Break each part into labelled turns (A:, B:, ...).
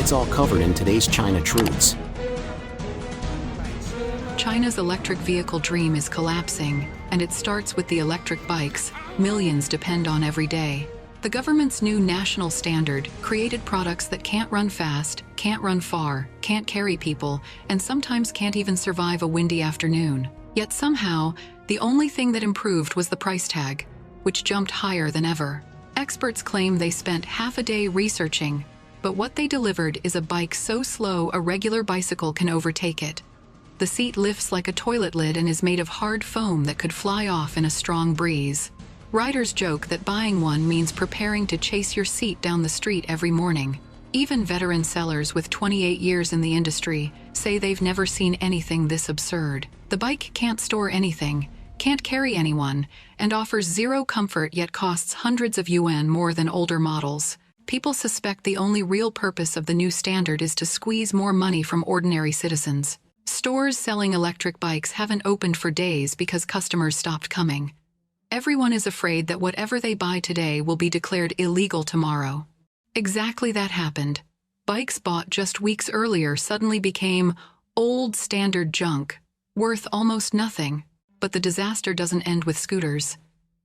A: It's all covered in today's China Truths.
B: China's electric vehicle dream is collapsing, and it starts with the electric bikes millions depend on every day. The government's new national standard created products that can't run fast, can't run far, can't carry people, and sometimes can't even survive a windy afternoon. Yet somehow, the only thing that improved was the price tag, which jumped higher than ever. Experts claim they spent half a day researching, but what they delivered is a bike so slow a regular bicycle can overtake it. The seat lifts like a toilet lid and is made of hard foam that could fly off in a strong breeze. Riders joke that buying one means preparing to chase your seat down the street every morning. Even veteran sellers with 28 years in the industry say they've never seen anything this absurd. The bike can't store anything, can't carry anyone, and offers zero comfort yet costs hundreds of yuan more than older models. People suspect the only real purpose of the new standard is to squeeze more money from ordinary citizens. Stores selling electric bikes haven't opened for days because customers stopped coming. Everyone is afraid that whatever they buy today will be declared illegal tomorrow. Exactly that happened. Bikes bought just weeks earlier suddenly became old standard junk, worth almost nothing. But the disaster doesn't end with scooters.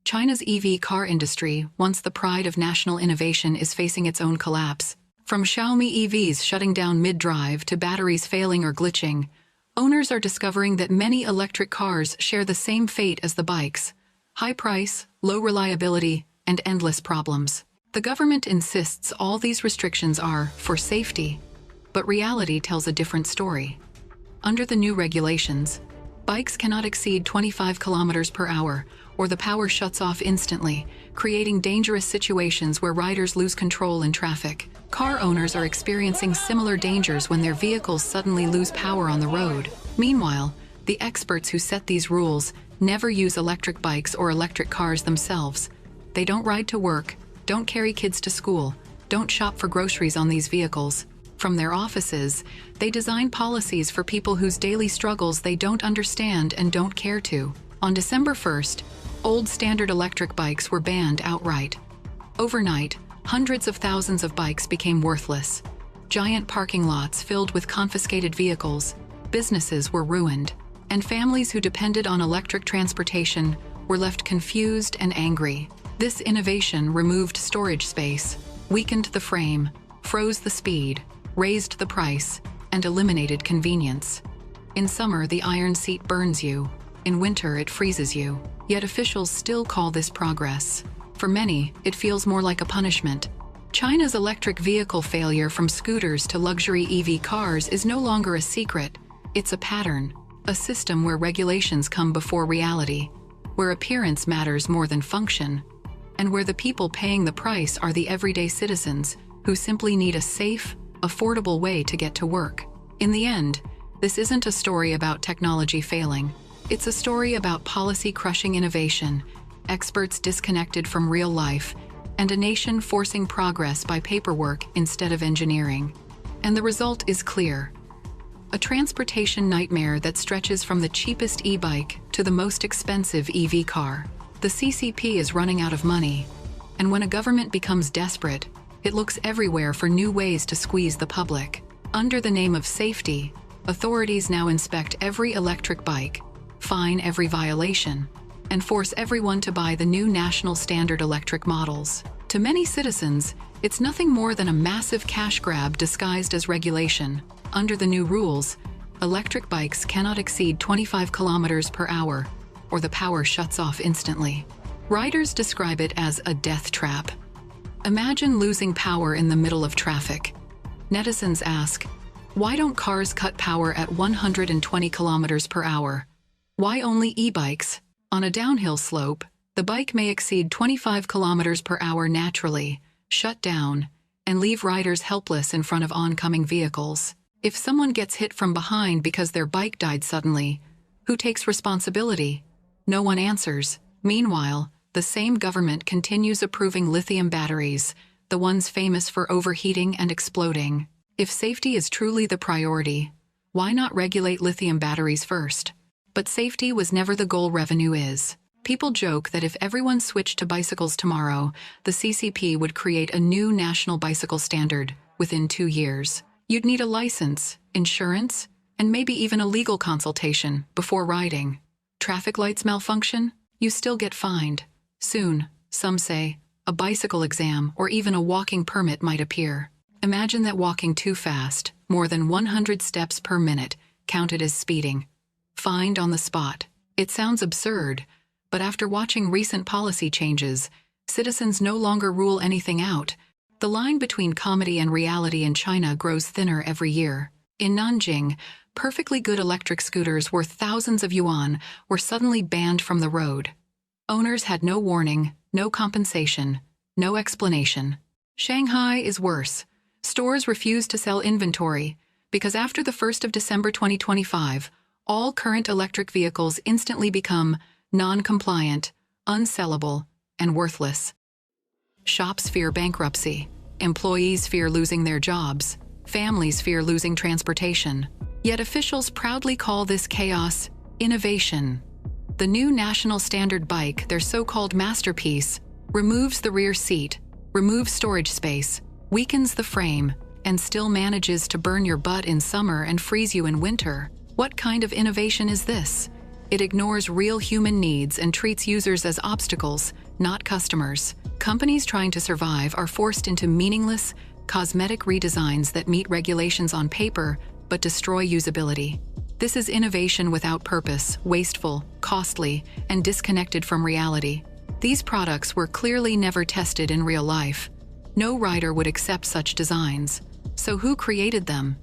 B: China's EV car industry, once the pride of national innovation, is facing its own collapse. From Xiaomi EVs shutting down mid-drive to batteries failing or glitching, owners are discovering that many electric cars share the same fate as the bikes: high price, low reliability, and endless problems. The government insists all these restrictions are for safety, but reality tells a different story. Under the new regulations, bikes cannot exceed 25 kilometers per hour, or the power shuts off instantly, creating dangerous situations where riders lose control in traffic. Car owners are experiencing similar dangers when their vehicles suddenly lose power on the road. Meanwhile, the experts who set these rules never use electric bikes or electric cars themselves. They don't ride to work, don't carry kids to school, don't shop for groceries on these vehicles. From their offices, they design policies for people whose daily struggles they don't understand and don't care to. On December 1st, old standard electric bikes were banned outright. Overnight, hundreds of thousands of bikes became worthless. Giant parking lots filled with confiscated vehicles, businesses were ruined, and families who depended on electric transportation were left confused and angry. This innovation removed storage space, weakened the frame, froze the speed, raised the price, and eliminated convenience. In summer, the iron seat burns you. In winter, it freezes you. Yet officials still call this progress. For many, it feels more like a punishment. China's electric vehicle failure, from scooters to luxury EV cars, is no longer a secret. It's a pattern, a system where regulations come before reality, where appearance matters more than function, and where the people paying the price are the everyday citizens who simply need a safe, affordable way to get to work. In the end, this isn't a story about technology failing. It's a story about policy crushing innovation, experts disconnected from real life, and a nation forcing progress by paperwork instead of engineering. And the result is clear: a transportation nightmare that stretches from the cheapest e-bike to the most expensive EV car. The CCP is running out of money, and when a government becomes desperate, it looks everywhere for new ways to squeeze the public. Under the name of safety, authorities now inspect every electric bike, fine every violation, and force everyone to buy the new national standard electric models. To many citizens, it's nothing more than a massive cash grab disguised as regulation. Under the new rules, electric bikes cannot exceed 25 kilometers per hour, or the power shuts off instantly. Riders describe it as a death trap. Imagine losing power in the middle of traffic. Netizens ask, why don't cars cut power at 120 kilometers per hour? Why only e-bikes? On a downhill slope, the bike may exceed 25 kilometers per hour naturally, shut down, and leave riders helpless in front of oncoming vehicles. If someone gets hit from behind because their bike died suddenly, who takes responsibility? No one answers. Meanwhile, the same government continues approving lithium batteries, the ones famous for overheating and exploding. If safety is truly the priority, why not regulate lithium batteries first? But safety was never the goal, revenue is. People joke that if everyone switched to bicycles tomorrow, the CCP would create a new national bicycle standard within 2 years. You'd need a license, insurance, and maybe even a legal consultation before riding. Traffic lights malfunction? You still get fined. Soon, some say, a bicycle exam or even a walking permit might appear. Imagine that walking too fast, more than 100 steps per minute, counted as speeding. Fined on the spot. It sounds absurd, but after watching recent policy changes, citizens no longer rule anything out. The line between comedy and reality in China grows thinner every year. In Nanjing, perfectly good electric scooters worth thousands of yuan were suddenly banned from the road. Owners had no warning, no compensation, no explanation. Shanghai is worse. Stores refuse to sell inventory because after the 1st of December 2025, all current electric vehicles instantly become non-compliant, unsellable, and worthless. Shops fear bankruptcy. Employees fear losing their jobs. Families fear losing transportation. Yet officials proudly call this chaos innovation. The new national standard bike, their so-called masterpiece, removes the rear seat, removes storage space, weakens the frame, and still manages to burn your butt in summer and freeze you in winter. What kind of innovation is this? It ignores real human needs and treats users as obstacles, not customers. Companies trying to survive are forced into meaningless, cosmetic redesigns that meet regulations on paper but destroy usability. This is innovation without purpose, wasteful, costly, and disconnected from reality. These products were clearly never tested in real life. No rider would accept such designs. So who created them?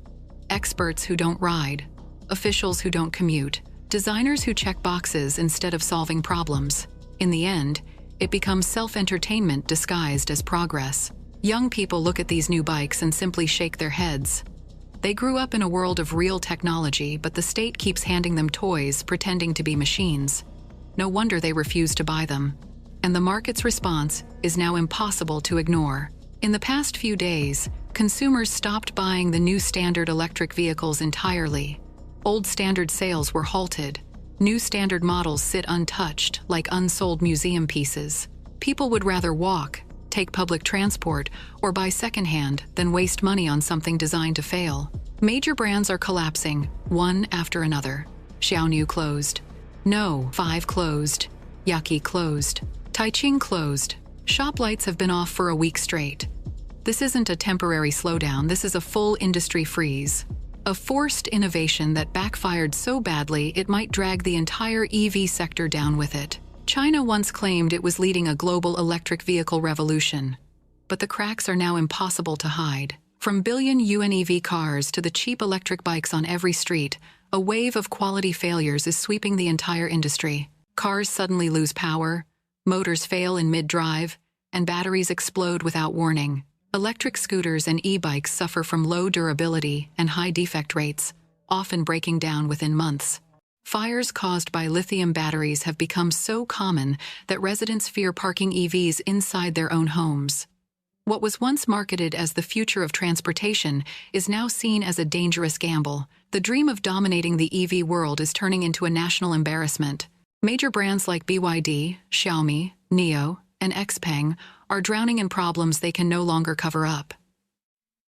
B: Experts who don't ride, officials who don't commute, designers who check boxes instead of solving problems. In the end, it becomes self-entertainment disguised as progress. Young people look at these new bikes and simply shake their heads. They grew up in a world of real technology, but the state keeps handing them toys pretending to be machines. No wonder they refuse to buy them. And the market's response is now impossible to ignore. In the past few days, consumers stopped buying the new standard electric vehicles entirely. Old standard sales were halted. New standard models sit untouched, like unsold museum pieces. People would rather walk, take public transport, or buy secondhand than waste money on something designed to fail. Major brands are collapsing, one after another. Xiaonu closed. No, 5 closed. Yaki closed. Taiching closed. Shop lights have been off for a week straight. This isn't a temporary slowdown, this is a full industry freeze. A forced innovation that backfired so badly it might drag the entire EV sector down with it. China once claimed it was leading a global electric vehicle revolution. But the cracks are now impossible to hide. From billion yuan EV cars to the cheap electric bikes on every street, a wave of quality failures is sweeping the entire industry. Cars suddenly lose power, motors fail in mid-drive, and batteries explode without warning. Electric scooters and e-bikes suffer from low durability and high defect rates, often breaking down within months. Fires caused by lithium batteries have become so common that residents fear parking EVs inside their own homes. What was once marketed as the future of transportation is now seen as a dangerous gamble. The dream of dominating the EV world is turning into a national embarrassment. Major brands like BYD, Xiaomi, NIO, and XPeng are drowning in problems they can no longer cover up.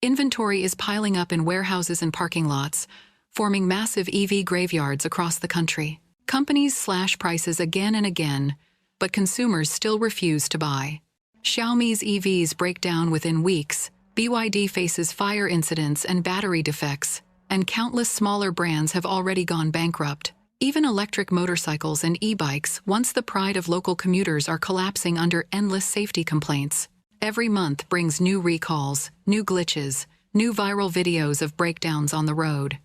B: Inventory is piling up in warehouses and parking lots, forming massive EV graveyards across the country. Companies slash prices again and again, but consumers still refuse to buy. Xiaomi's EVs break down within weeks, BYD faces fire incidents and battery defects, and countless smaller brands have already gone bankrupt. Even electric motorcycles and e-bikes, once the pride of local commuters, are collapsing under endless safety complaints. Every month brings new recalls, new glitches, new viral videos of breakdowns on the road.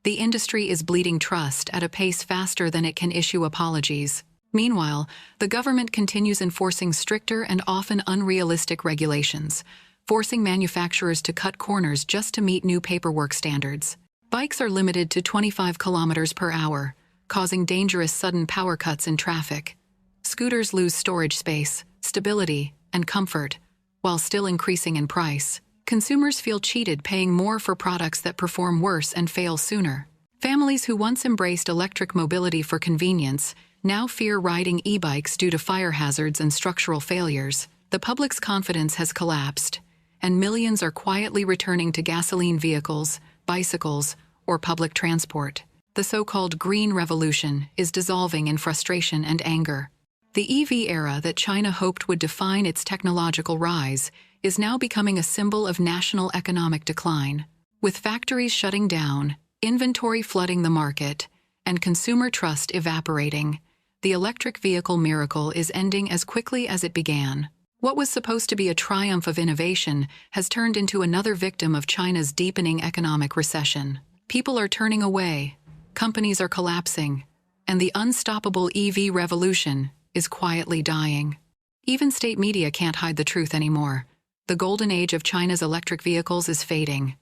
B: The industry is bleeding trust at a pace faster than it can issue apologies. Meanwhile, the government continues enforcing stricter and often unrealistic regulations, forcing manufacturers to cut corners just to meet new paperwork standards. Bikes are limited to 25 kilometers per hour, causing dangerous sudden power cuts in traffic. Scooters lose storage space, stability, and comfort, while still increasing in price. Consumers feel cheated, paying more for products that perform worse and fail sooner. Families who once embraced electric mobility for convenience now fear riding e-bikes due to fire hazards and structural failures. The public's confidence has collapsed, and millions are quietly returning to gasoline vehicles, bicycles, or public transport. The so-called green revolution is dissolving in frustration and anger. The EV era that China hoped would define its technological rise is now becoming a symbol of national economic decline. With factories shutting down, inventory flooding the market, and consumer trust evaporating, the electric vehicle miracle is ending as quickly as it began. What was supposed to be a triumph of innovation has turned into another victim of China's deepening economic recession. People are turning away, companies are collapsing, and the unstoppable EV revolution is quietly dying. Even state media can't hide the truth anymore. The golden age of China's electric vehicles is fading.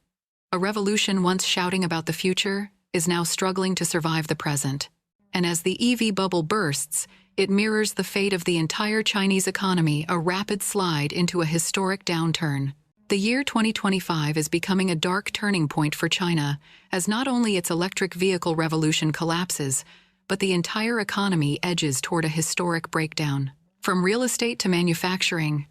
B: A revolution once shouting about the future is now struggling to survive the present. And as the EV bubble bursts, it mirrors the fate of the entire Chinese economy, a rapid slide into a historic downturn. The year 2025 is becoming a dark turning point for China, as not only its electric vehicle revolution collapses, but the entire economy edges toward a historic breakdown. From real estate to manufacturing,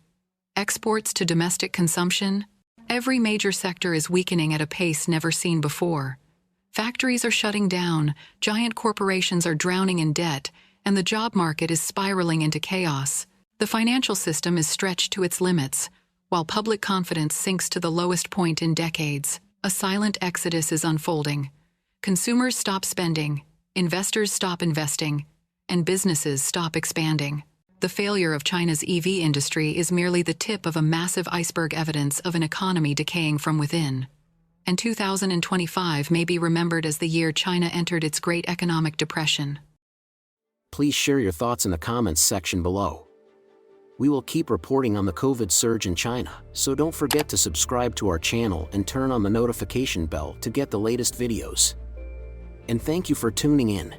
B: exports to domestic consumption, every major sector is weakening at a pace never seen before. Factories are shutting down, giant corporations are drowning in debt, and the job market is spiraling into chaos. The financial system is stretched to its limits, while public confidence sinks to the lowest point in decades. A silent exodus is unfolding. Consumers stop spending, investors stop investing, and businesses stop expanding. The failure of China's EV industry is merely the tip of a massive iceberg, evidence of an economy decaying from within. And 2025 may be remembered as the year China entered its Great Economic Depression.
A: Please share your thoughts in the comments section below. We will keep reporting on the COVID surge in China, so don't forget to subscribe to our channel and turn on the notification bell to get the latest videos. And thank you for tuning in.